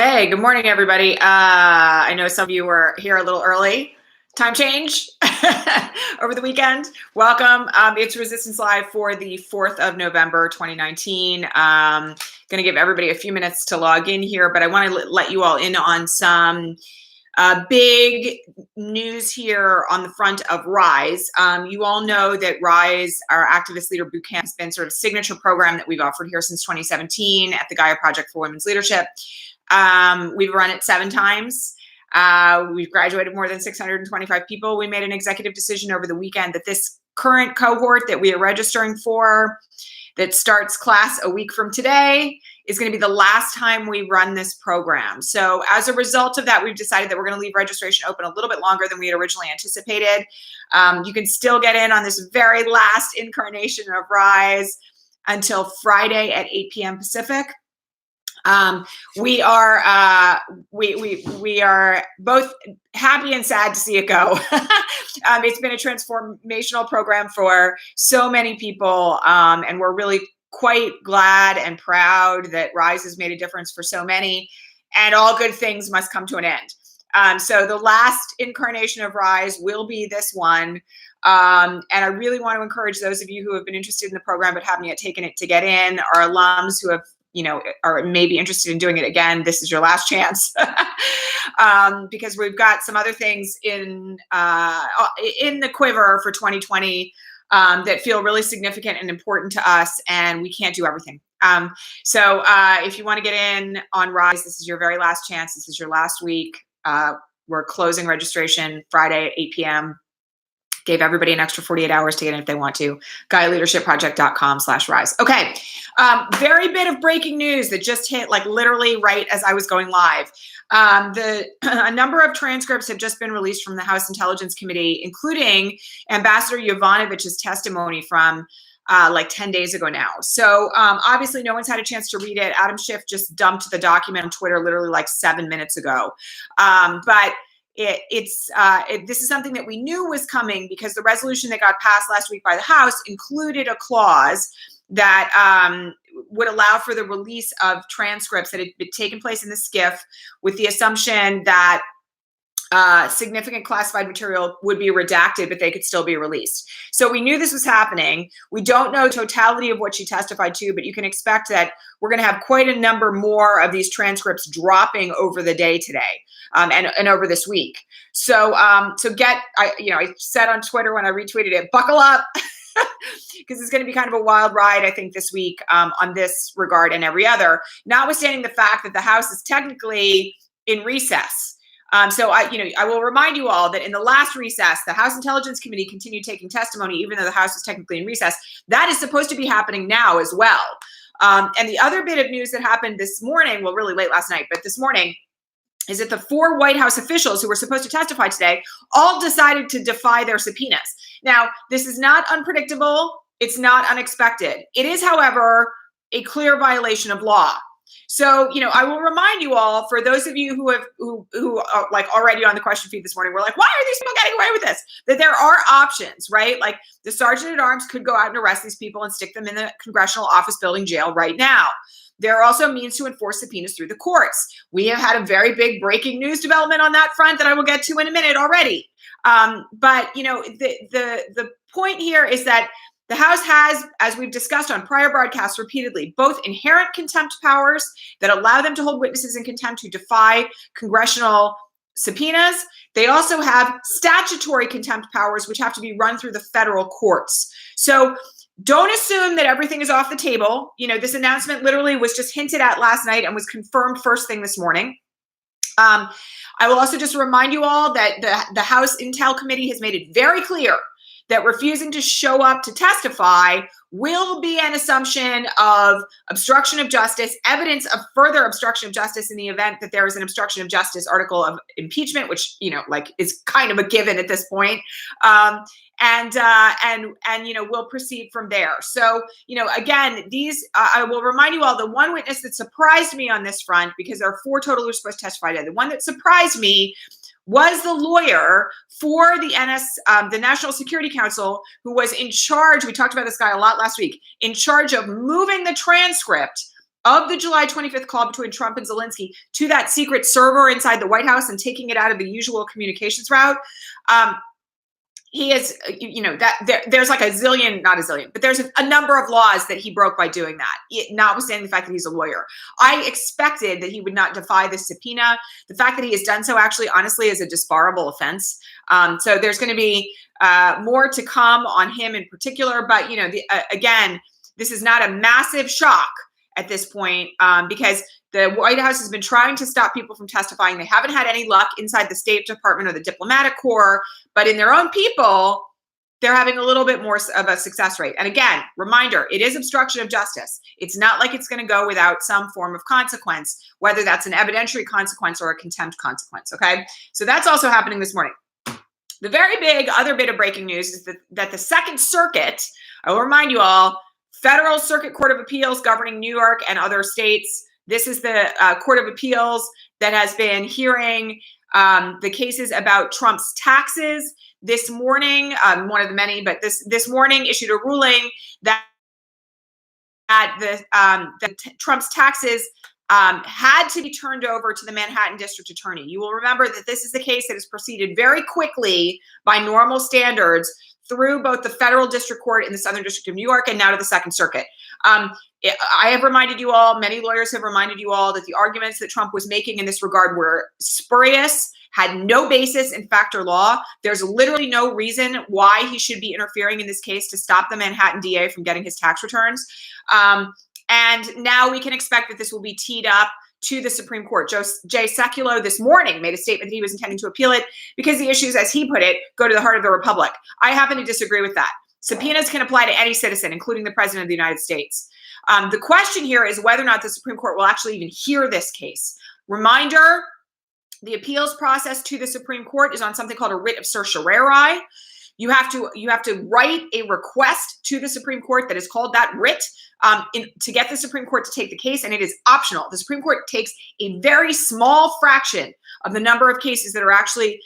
Hey, good morning, everybody. I know some of you were here a little early. Time change over the weekend. Welcome. It's Resistance Live for the 4th of November, 2019. Going to give everybody a few minutes to log in here, but I want to let you all in on some big news here on the front of RISE. You all know that RISE, our Activist Leader Bootcamp, has been sort of a signature program that we've offered here since 2017 at the Gaia Project for Women's Leadership. We've run it 7 times. We've graduated more than 625 people. We made an executive decision over the weekend that this current cohort that we are registering for, that starts class a week from today, is going to be the last time we run this program. So as a result of that, we've decided that we're going to leave registration open a little bit longer than we had originally anticipated. You can still get in on this very last incarnation of RISE until Friday at 8 p.m. Pacific. We are both happy and sad to see it go. It's been a transformational program for so many people, and we're really quite glad and proud that RISE has made a difference for so many, and all good things must come to an end. So the last incarnation of RISE will be this one. And I really want to encourage those of you who have been interested in the program but haven't yet taken it to get in, our alums who have are maybe interested in doing it again. This is your last chance, because we've got some other things in the quiver for 2020 that feel really significant and important to us, and we can't do everything. So if you want to get in on RISE, this is your very last chance. This is your last week. We're closing registration Friday at 8 p.m. Gave everybody an extra 48 hours to get in if they want to. GaiaLeadershipProject.com/RISE. Okay, very bit of breaking news that just hit like literally right as I was going live. A number of transcripts have just been released from the House Intelligence Committee, including Ambassador Yovanovitch's testimony from like 10 days ago now. So obviously no one's had a chance to read it. Adam Schiff just dumped the document on Twitter literally like 7 minutes ago. But this is something that we knew was coming because the resolution that got passed last week by the House included a clause that would allow for the release of transcripts that had taken place in the SCIF with the assumption that significant classified material would be redacted, but they could still be released. So we knew this was happening. We don't know the totality of what she testified to, but you can expect that we're going to have quite a number more of these transcripts dropping over the day today and over this week. So I said on Twitter when I retweeted it, buckle up, because it's going to be kind of a wild ride, I think, this week on this regard and every other, notwithstanding the fact that the House is technically in recess. So I will remind you all that in the last recess, the House Intelligence Committee continued taking testimony, even though the House is technically in recess. That is supposed to be happening now as well. And the other bit of news that happened this morning, well, really late last night, but this morning, is that the 4 White House officials who were supposed to testify today all decided to defy their subpoenas. Now, this is not unpredictable. It's not unexpected. It is, however, a clear violation of law. So, I will remind you all, for those of you who are like already on the question feed this morning, we're like, why are these people getting away with this? That there are options, right? Like the Sergeant at Arms could go out and arrest these people and stick them in the Congressional Office Building jail right now. There are also means to enforce subpoenas through the courts. We have had a very big breaking news development on that front that I will get to in a minute already. But the point here is that the House has, as we've discussed on prior broadcasts repeatedly, both inherent contempt powers that allow them to hold witnesses in contempt who defy congressional subpoenas. They also have statutory contempt powers, which have to be run through the federal courts. So don't assume that everything is off the table. This announcement literally was just hinted at last night and was confirmed first thing this morning. I will also just remind you all that the House Intel Committee has made it very clear that refusing to show up to testify will be an assumption of obstruction of justice, evidence of further obstruction of justice in the event that there is an obstruction of justice article of impeachment, which, is kind of a given at this point. And we'll proceed from there. So, again, I will remind you all, the one witness that surprised me on this front, because there are 4 total who are supposed to testify today, the one that surprised me was the lawyer for the the National Security Council, who was in charge, we talked about this guy a lot last week, in charge of moving the transcript of the July 25th call between Trump and Zelensky to that secret server inside the White House and taking it out of the usual communications route. He is, that there's like not a zillion, but there's a number of laws that he broke by doing that, notwithstanding the fact that he's a lawyer. I expected that he would not defy the subpoena. The fact that he has done so actually, honestly, is a disbarable offense. So there's going to be more to come on him in particular. But, again, this is not a massive shock at this point because the White House has been trying to stop people from testifying. They haven't had any luck inside the State Department or the diplomatic corps, but in their own people, they're having a little bit more of a success rate. And again, reminder, it is obstruction of justice. It's not like it's going to go without some form of consequence, whether that's an evidentiary consequence or a contempt consequence, okay? So that's also happening this morning. The very big other bit of breaking news is that the Second Circuit, I will remind you all, Federal Circuit Court of Appeals governing New York and other states. This is the Court of Appeals that has been hearing the cases about Trump's taxes. This morning, one of the many, but this morning issued a ruling that Trump's taxes had to be turned over to the Manhattan District Attorney. You will remember that this is the case that has proceeded very quickly by normal standards through both the federal district court in the Southern District of New York and now to the Second Circuit. I have reminded you all, many lawyers have reminded you all that the arguments that Trump was making in this regard were spurious, had no basis in fact or law. There's literally no reason why he should be interfering in this case to stop the Manhattan DA from getting his tax returns. And now we can expect that this will be teed up to the Supreme Court. Jay Sekulow this morning made a statement that he was intending to appeal it because the issues, as he put it, go to the heart of the republic. I happen to disagree with that. Subpoenas can apply to any citizen, including the President of the United States. The question here is whether or not the Supreme Court will actually even hear this case. Reminder, the appeals process to the Supreme Court is on something called a writ of certiorari. You have to write a request to the Supreme Court that is called that writ to get the Supreme Court to take the case, and it is optional. The Supreme Court takes a very small fraction of the number of cases that are actually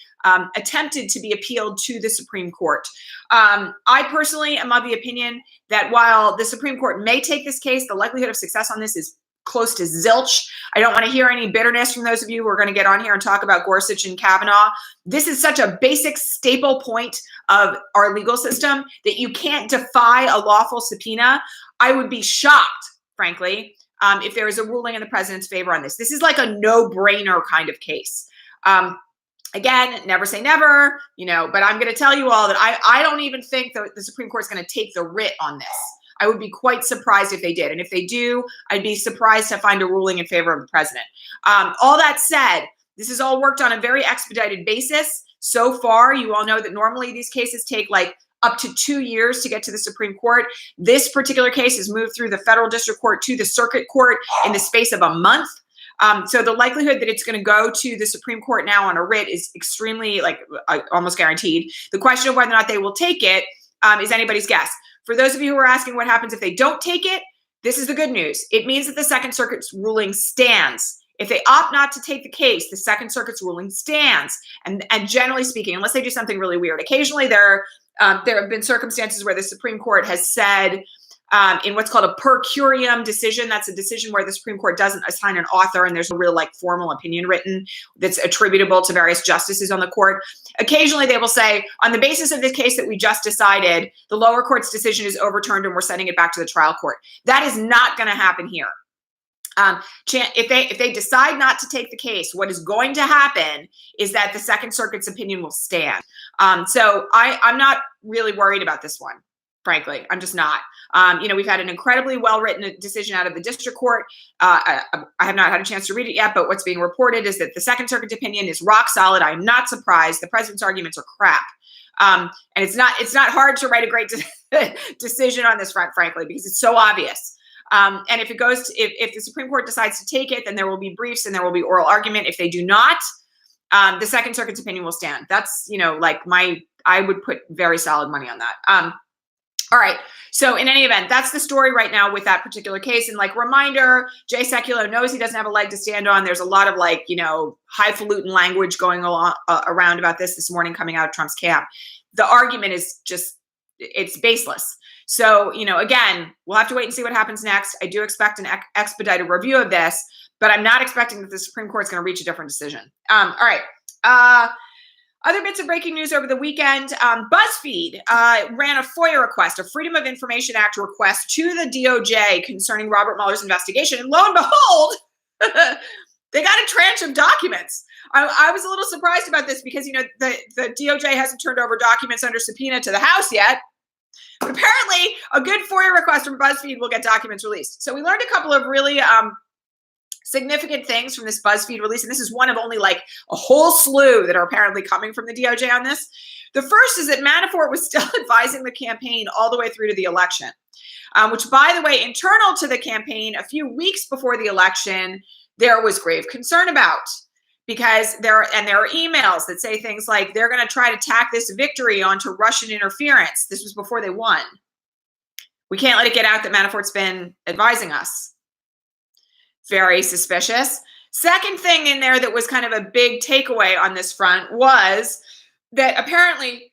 attempted to be appealed to the Supreme Court. I personally am of the opinion that while the Supreme Court may take this case, the likelihood of success on this is close to zilch. I don't want to hear any bitterness from those of you who are going to get on here and talk about Gorsuch and Kavanaugh. This is such a basic staple point of our legal system that you can't defy a lawful subpoena. I would be shocked, frankly, if there is a ruling in the president's favor on this. This is like a no-brainer kind of case. Again, never say never, but I'm going to tell you all that I don't even think that the Supreme Court is going to take the writ on this. I would be quite surprised if they did. And if they do, I'd be surprised to find a ruling in favor of the president. All that said, this is all worked on a very expedited basis. So far, you all know that normally these cases take like up to 2 years to get to the Supreme Court. This particular case has moved through the federal district court to the circuit court in the space of a month. So the likelihood that it's going to go to the Supreme Court now on a writ is extremely, almost guaranteed. The question of whether or not they will take it is anybody's guess. For those of you who are asking what happens if they don't take it, this is the good news. It means that the Second Circuit's ruling stands. If they opt not to take the case, the Second Circuit's ruling stands. And generally speaking, unless they do something really weird, occasionally there have been circumstances where the Supreme Court has said in what's called a per curiam decision, that's a decision where the Supreme Court doesn't assign an author and there's a real formal opinion written that's attributable to various justices on the court. Occasionally they will say, on the basis of this case that we just decided, the lower court's decision is overturned and we're sending it back to the trial court. That is not going to happen here. If they decide not to take the case, what is going to happen is that the Second Circuit's opinion will stand. So I'm not really worried about this one. Frankly, I'm just not. We've had an incredibly well-written decision out of the district court. I have not had a chance to read it yet, but what's being reported is that the Second Circuit's opinion is rock solid. I'm not surprised. The president's arguments are crap. And it's not hard to write a great decision on this front, frankly, because it's so obvious. And if the Supreme Court decides to take it, then there will be briefs and there will be oral argument. If they do not, the Second Circuit's opinion will stand. That's, I would put very solid money on that. All right. So in any event, that's the story right now with that particular case. And reminder, Jay Sekulow knows he doesn't have a leg to stand on. There's a lot of highfalutin language going around about this morning coming out of Trump's camp. The argument is just it's baseless. So, again, we'll have to wait and see what happens next. I do expect an expedited review of this, but I'm not expecting that the Supreme Court's going to reach a different decision. All right. Other bits of breaking news over the weekend. BuzzFeed ran a FOIA request, a Freedom of Information Act request to the DOJ concerning Robert Mueller's investigation. And lo and behold, they got a tranche of documents. I was a little surprised about this because, the DOJ hasn't turned over documents under subpoena to the House yet. But apparently, a good FOIA request from BuzzFeed will get documents released. So we learned a couple of really significant things from this BuzzFeed release, and this is one of only like a whole slew that are apparently coming from the DOJ on this. The first is that Manafort was still advising the campaign all the way through to the election, which, by the way, internal to the campaign, a few weeks before the election, there was grave concern about, because there are emails that say things like they're going to try to tack this victory onto Russian interference. This was before they won. We can't let it get out that Manafort's been advising us. Very suspicious. Second thing in there that was kind of a big takeaway on this front was that apparently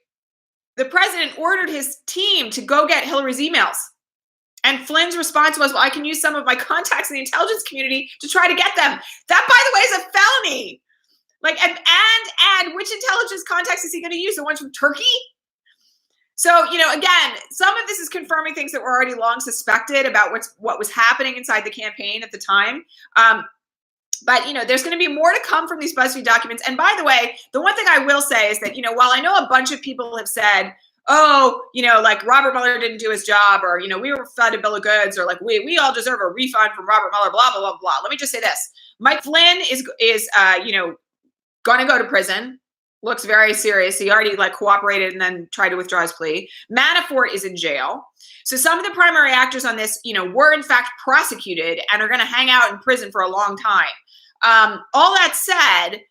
the president ordered his team to go get Hillary's emails. And Flynn's response was, well, I can use some of my contacts in the intelligence community to try to get them. That, by the way, is a felony. And which intelligence contacts is he going to use? The ones from Turkey? So, again, some of this is confirming things that were already long suspected about what was happening inside the campaign at the time. But, there's going to be more to come from these BuzzFeed documents. And by the way, the one thing I will say is that, while I know a bunch of people have said, oh, like Robert Mueller didn't do his job, or, we were fed a bill of goods, or like we all deserve a refund from Robert Mueller, blah, blah, blah, blah. Let me just say this. Mike Flynn is going to go to prison. Looks very serious. He already cooperated and then tried to withdraw his plea. Manafort is in jail. So some of the primary actors on this, were in fact prosecuted and are going to hang out in prison for a long time. All that said,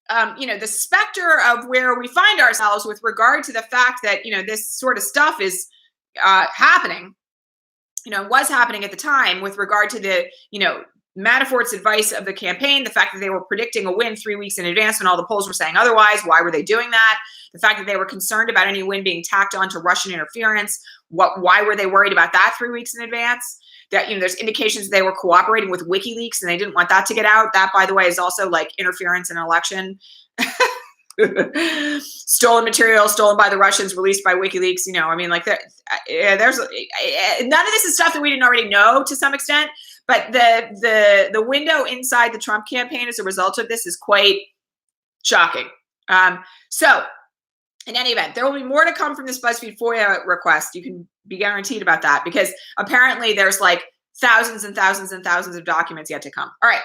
the specter of where we find ourselves with regard to the fact that, this sort of stuff is happening, was happening at the time with regard to the, Manafort's advice of the campaign, the fact that they were predicting a win 3 weeks in advance when all the polls were saying otherwise. Why were they doing that? The fact that they were concerned about any win being tacked on to Russian interference. Why were they worried about that 3 weeks in advance? That, there's indications they were cooperating with WikiLeaks and they didn't want that to get out. That, by the way, is also interference in an election. Stolen material, stolen by the Russians, released by WikiLeaks. There's none of this is stuff that we didn't already know to some extent. But the window inside the Trump campaign as a result of this is quite shocking. So in any event, there will be more to come from this BuzzFeed FOIA request. You can be guaranteed about that, because apparently there's thousands and thousands and thousands of documents yet to come. All right.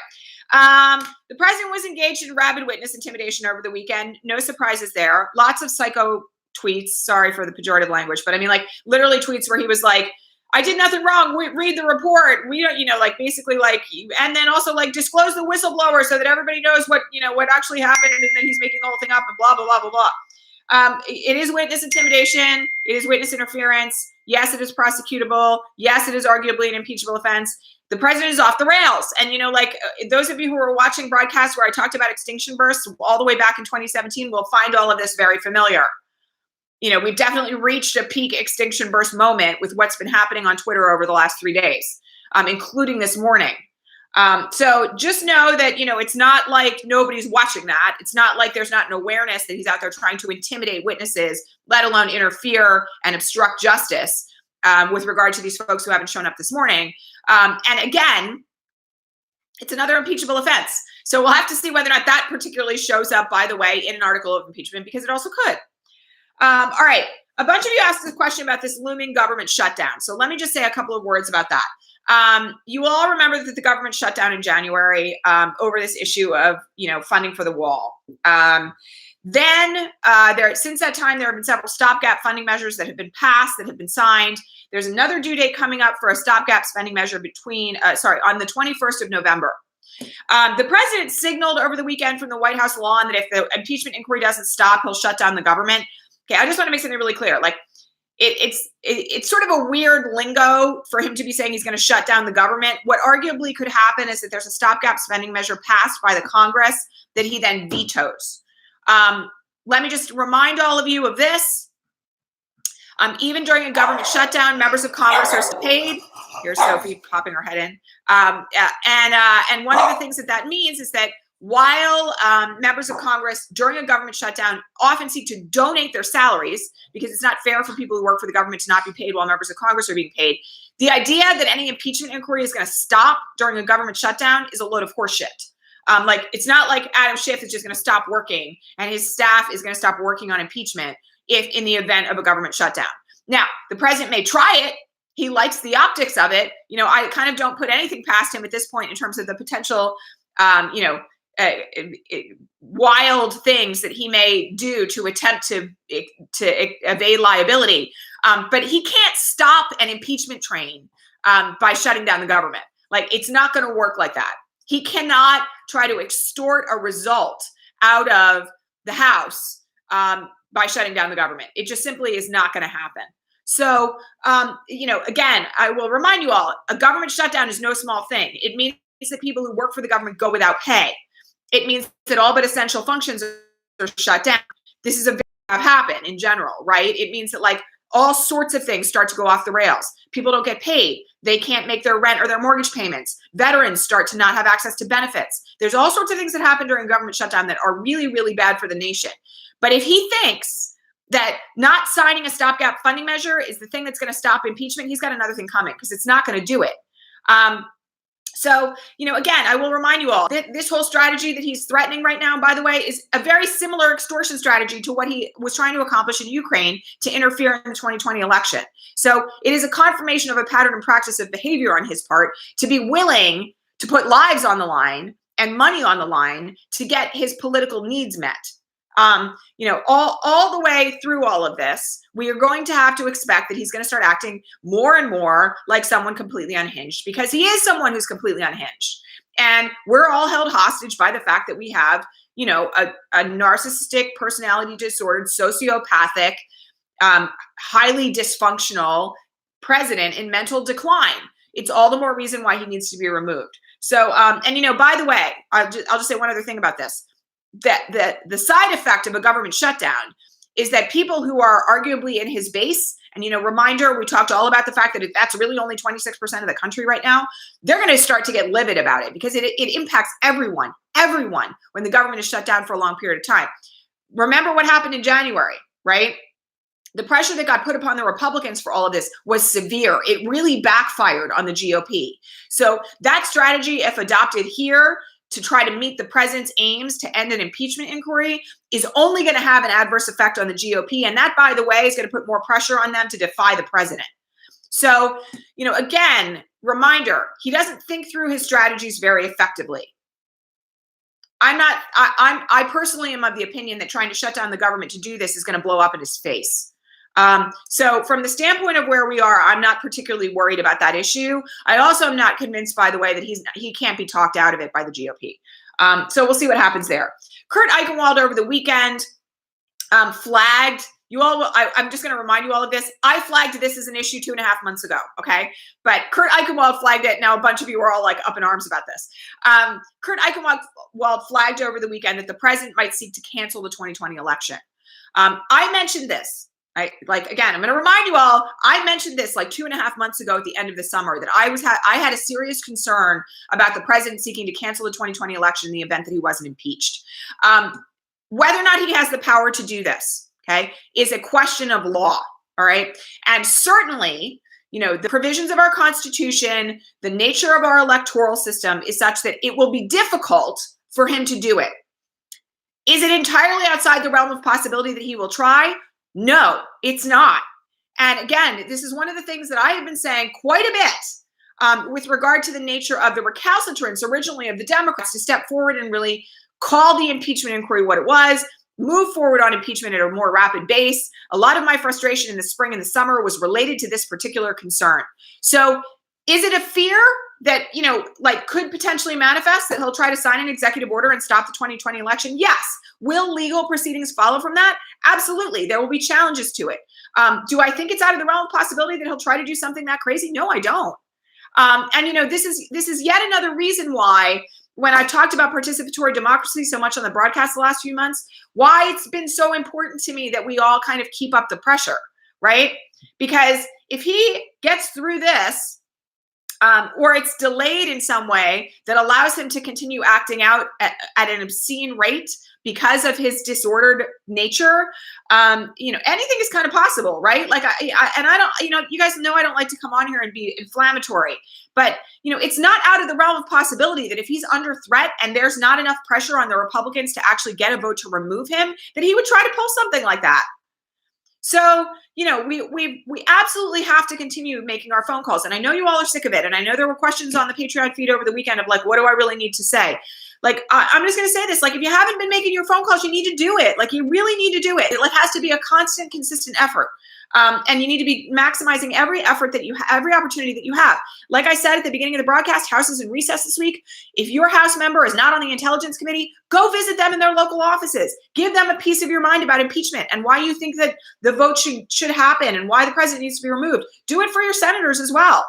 The president was engaged in rabid witness intimidation over the weekend. No surprises there. Lots of psycho tweets. Sorry for the pejorative language, but literally tweets where he was like, I did nothing wrong. Read the report. We don't, and then also disclose the whistleblower so that everybody knows what actually happened, and then he's making the whole thing up and blah, blah, blah, blah, blah. It is witness intimidation. It is witness interference. Yes, it is prosecutable. Yes, it is arguably an impeachable offense. The president is off the rails. And, those of you who were watching broadcasts where I talked about extinction bursts all the way back in 2017 will find all of this very familiar. We've definitely reached a peak extinction burst moment with what's been happening on Twitter over the last 3 days, including this morning. So just know that, it's not like nobody's watching that. It's not like there's not an awareness that he's out there trying to intimidate witnesses, let alone interfere and obstruct justice with regard to these folks who haven't shown up this morning. And again, it's another impeachable offense. So we'll have to see whether or not that particularly shows up, by the way, in an article of impeachment, because it also could. All right. A bunch of you asked a question about this looming government shutdown. So let me just say a couple of words about that. You will all remember that the government shut down in January over this issue of, funding for the wall. Since that time, there have been several stopgap funding measures that have been passed, that have been signed. There's another due date coming up for a stopgap spending measure on the 21st of November. The president signaled over the weekend from the White House lawn that if the impeachment inquiry doesn't stop, he'll shut down the government. Okay, I just want to make something really clear. It's sort of a weird lingo for him to be saying he's going to shut down the government. What arguably could happen is that there's a stopgap spending measure passed by the Congress that he then vetoes. Let me just remind all of you of this. Even during a government shutdown, members of Congress are still paid. Here's Sophie popping her head in. And one of the things that means is that while members of Congress during a government shutdown often seek to donate their salaries, because it's not fair for people who work for the government to not be paid while members of Congress are being paid, the idea that any impeachment inquiry is going to stop during a government shutdown is a load of horseshit. Like, it's not like Adam Schiff is just going to stop working and his staff is going to stop working on impeachment if in the event of a government shutdown. Now, the president may try it. He likes the optics of it. I kind of don't put anything past him at this point in terms of the potential, wild things that he may do to attempt to evade liability. But he can't stop an impeachment train by shutting down the government. Like, it's not going to work like that. He cannot try to extort a result out of the House by shutting down the government. It just simply is not going to happen. So, again, I will remind you all, a government shutdown is no small thing. It means that people who work for the government go without pay. It means that all but essential functions are shut down. This is happen in general, right? It means that, like, all sorts of things start to go off the rails. People don't get paid. They can't make their rent or their mortgage payments. Veterans start to not have access to benefits. There's all sorts of things that happen during government shutdown that are really, really bad for the nation. But if he thinks that not signing a stopgap funding measure is the thing that's going to stop impeachment, he's got another thing coming, because it's not going to do it. So, again, I will remind you all that this whole strategy that he's threatening right now, by the way, is a very similar extortion strategy to what he was trying to accomplish in Ukraine to interfere in the 2020 election. So it is a confirmation of a pattern and practice of behavior on his part to be willing to put lives on the line and money on the line to get his political needs met. All the way through all of this, we are going to have to expect that he's going to start acting more and more like someone completely unhinged, because he is someone who's completely unhinged. And we're all held hostage by the fact that we have, a narcissistic, personality disordered, sociopathic, highly dysfunctional president in mental decline. It's all the more reason why he needs to be removed. So, by the way, I'll just say one other thing about this. That the side effect of a government shutdown is that people who are arguably in his base, and reminder, we talked all about the fact that that's really only 26% of the country right now, they're going to start to get livid about it, because it impacts everyone when the government is shut down for a long period of time. Remember what happened in January, right? The pressure that got put upon the Republicans for all of this was severe. It really backfired on the GOP. So that strategy, if adopted here, to try to meet the president's aims to end an impeachment inquiry, is only going to have an adverse effect on the GOP. And that, by the way, is going to put more pressure on them to defy the president. So, again, reminder, he doesn't think through his strategies very effectively. I personally am of the opinion that trying to shut down the government to do this is going to blow up in his face. So from the standpoint of where we are, I'm not particularly worried about that issue. I also am not convinced, by the way, that he can't be talked out of it by the GOP. So we'll see what happens there. Kurt Eichenwald over the weekend flagged, I'm just going to remind you all of this. I flagged this as an issue 2.5 months ago. Okay. But Kurt Eichenwald flagged it. Now, a bunch of you are all like up in arms about this. Kurt Eichenwald flagged over the weekend that the president might seek to cancel the 2020 election. I mentioned this. Again, I'm going to remind you all, I mentioned this like 2.5 months ago at the end of the summer, that I had a serious concern about the president seeking to cancel the 2020 election in the event that he wasn't impeached. Whether or not he has the power to do this, okay, is a question of law. All right. And certainly, the provisions of our Constitution, the nature of our electoral system is such that it will be difficult for him to do it. Is it entirely outside the realm of possibility that he will try? No, it's not. And again, this is one of the things that I have been saying quite a bit with regard to the nature of the recalcitrance originally of the Democrats to step forward and really call the impeachment inquiry what it was, move forward on impeachment at a more rapid pace. A lot of my frustration in the spring and the summer was related to this particular concern. So is it a fear that, could potentially manifest, that he'll try to sign an executive order and stop the 2020 election? Yes. Will legal proceedings follow from that? Absolutely. There will be challenges to it. Do I think it's out of the realm of possibility that he'll try to do something that crazy? No, I don't. This is yet another reason why, when I've talked about participatory democracy so much on the broadcast the last few months, why it's been so important to me that we all kind of keep up the pressure, right? Because if he gets through this, or it's delayed in some way that allows him to continue acting out at an obscene rate because of his disordered nature, anything is kind of possible, right? Like, I don't, you guys know I don't like to come on here and be inflammatory, but, it's not out of the realm of possibility that if he's under threat and there's not enough pressure on the Republicans to actually get a vote to remove him, that he would try to pull something like that. So, we absolutely have to continue making our phone calls. And I know you all are sick of it. And I know there were questions on the Patreon feed over the weekend of like, what do I really need to say? Like, I'm just going to say this, like, if you haven't been making your phone calls, you need to do it. Like, you really need to do it. It like has to be a constant, consistent effort. And you need to be maximizing every effort that you have, every opportunity that you have. Like I said at the beginning of the broadcast, House is in recess this week. If your House member is not on the Intelligence Committee, go visit them in their local offices. Give them a piece of your mind about impeachment and why you think that the vote should happen and why the president needs to be removed. Do it for your senators as well.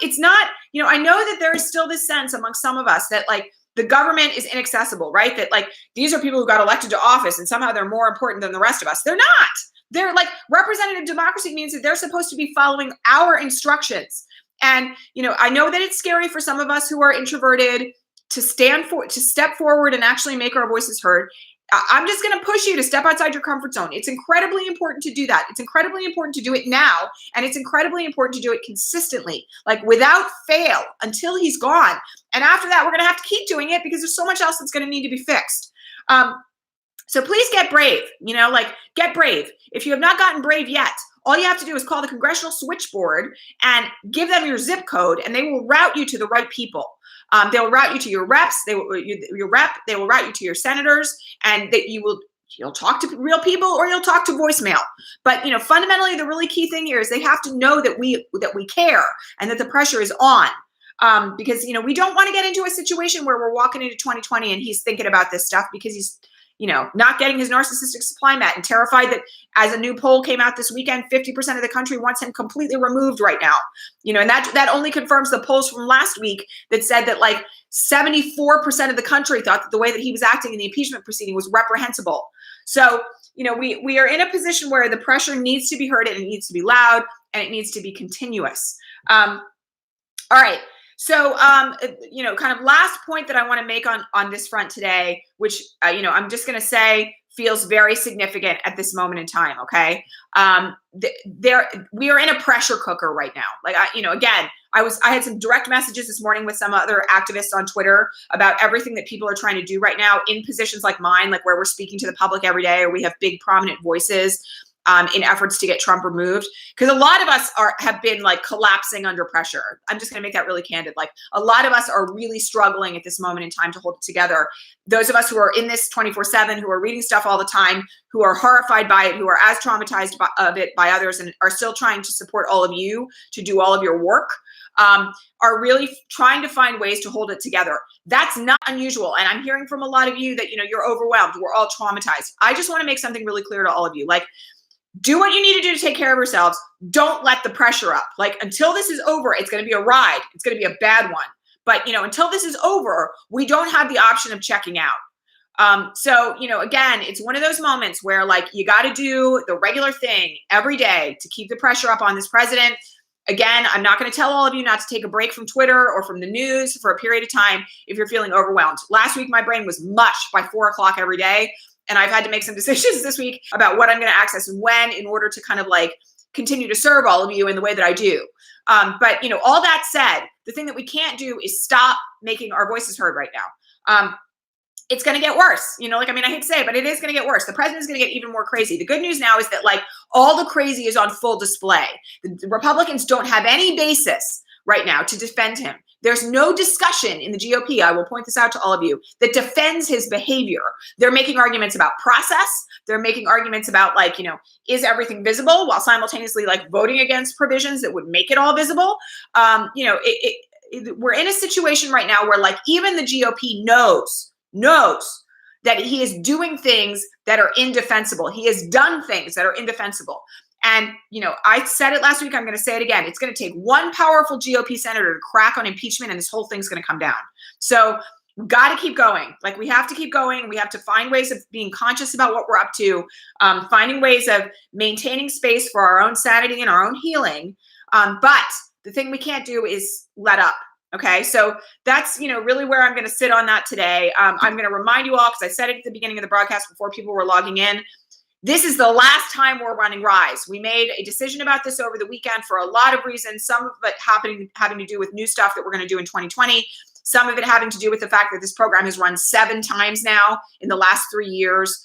It's not, I know that there is still this sense among some of us that like the government is inaccessible, right? That like these are people who got elected to office and somehow they're more important than the rest of us. They're not. They're like representative democracy means that they're supposed to be following our instructions. And, I know that it's scary for some of us who are introverted to step forward and actually make our voices heard. I'm just going to push you to step outside your comfort zone. It's incredibly important to do that. It's incredibly important to do it now. And it's incredibly important to do it consistently, like without fail until he's gone. And after that, we're going to have to keep doing it because there's so much else that's going to need to be fixed. So please get brave, get brave. If you have not gotten brave yet, all you have to do is call the congressional switchboard and give them your zip code and they will route you to the right people. They will route you to your reps. They will route you to your senators, and that you'll talk to real people or you'll talk to voicemail. But fundamentally, the really key thing here is they have to know that we care and that the pressure is on. Because we don't want to get into a situation where we're walking into 2020 and he's thinking about this stuff because he's not getting his narcissistic supply met and terrified that, as a new poll came out this weekend, 50% of the country wants him completely removed right now. And that only confirms the polls from last week that said that like 74% of the country thought that the way that he was acting in the impeachment proceeding was reprehensible. So, we are in a position where the pressure needs to be heard and it needs to be loud and it needs to be continuous. All right. So, kind of last point that I want to make on this front today, which, I'm just going to say feels very significant at this moment in time. Okay. We are in a pressure cooker right now. Like, again, I had some direct messages this morning with some other activists on Twitter about everything that people are trying to do right now in positions like mine, like where we're speaking to the public every day, or we have big prominent voices in efforts to get Trump removed. Because a lot of us have been like collapsing under pressure. I'm just going to make that really candid. Like a lot of us are really struggling at this moment in time to hold it together. Those of us who are in this 24/7, who are reading stuff all the time, who are horrified by it, who are as traumatized of it by others and are still trying to support all of you to do all of your work, are really trying to find ways to hold it together. That's not unusual. And I'm hearing from a lot of you that, you're overwhelmed. We're all traumatized. I just want to make something really clear to all of you. Like, do what you need to do to take care of yourselves. Don't let the pressure up. Like, until this is over, it's going to be a ride. It's going to be a bad one. But, until this is over, we don't have the option of checking out. So, again, it's one of those moments where like you got to do the regular thing every day to keep the pressure up on this president. Again, I'm not going to tell all of you not to take a break from Twitter or from the news for a period of time if you're feeling overwhelmed. Last week, my brain was mush by 4:00 every day. And I've had to make some decisions this week about what I'm going to access and when in order to kind of like continue to serve all of you in the way that I do. But, all that said, the thing that we can't do is stop making our voices heard right now. It's going to get worse. I hate to say it, but it is going to get worse. The president is going to get even more crazy. The good news now is that like all the crazy is on full display. The Republicans don't have any basis right now to defend him. There's no discussion in the GOP, I will point this out to all of you, that defends his behavior. They're making arguments about process. They're making arguments about like, is everything visible, while simultaneously like voting against provisions that would make it all visible. We're in a situation right now where like even the GOP knows that he is doing things that are indefensible. He has done things that are indefensible. And, I said it last week, I'm going to say it again. It's going to take one powerful GOP senator to crack on impeachment and this whole thing's going to come down. So got to keep going. Like, we have to keep going. We have to find ways of being conscious about what we're up to, finding ways of maintaining space for our own sanity and our own healing. But the thing we can't do is let up. Okay, so that's, really where I'm going to sit on that today. I'm going to remind you all, because I said it at the beginning of the broadcast before people were logging in. This is the last time we're running Rise. We made a decision about this over the weekend for a lot of reasons. Some of it having to do with new stuff that we're going to do in 2020. Some of it having to do with the fact that this program has run 7 times now in the last 3 years.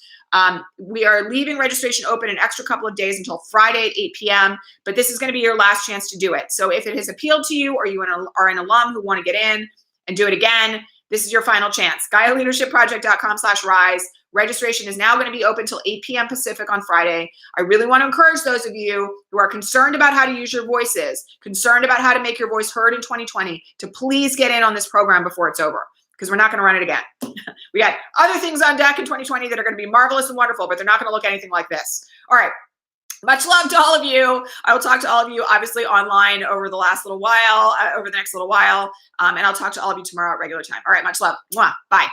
We are leaving registration open an extra couple of days until Friday at 8 p.m., but this is going to be your last chance to do it. So if it has appealed to you, or you are an alum who want to get in and do it again, this is your final chance. GaiaLeadershipProject.com/rise. Registration is now going to be open till 8 p.m. Pacific on Friday. I really want to encourage those of you who are concerned about how to use your voices, concerned about how to make your voice heard in 2020, to please get in on this program before it's over, because we're not going to run it again. We got other things on deck in 2020 that are going to be marvelous and wonderful, but they're not going to look anything like this. All right. Much love to all of you. I will talk to all of you, obviously, online over the next little while, and I'll talk to all of you tomorrow at regular time. All right. Much love. Mwah. Bye.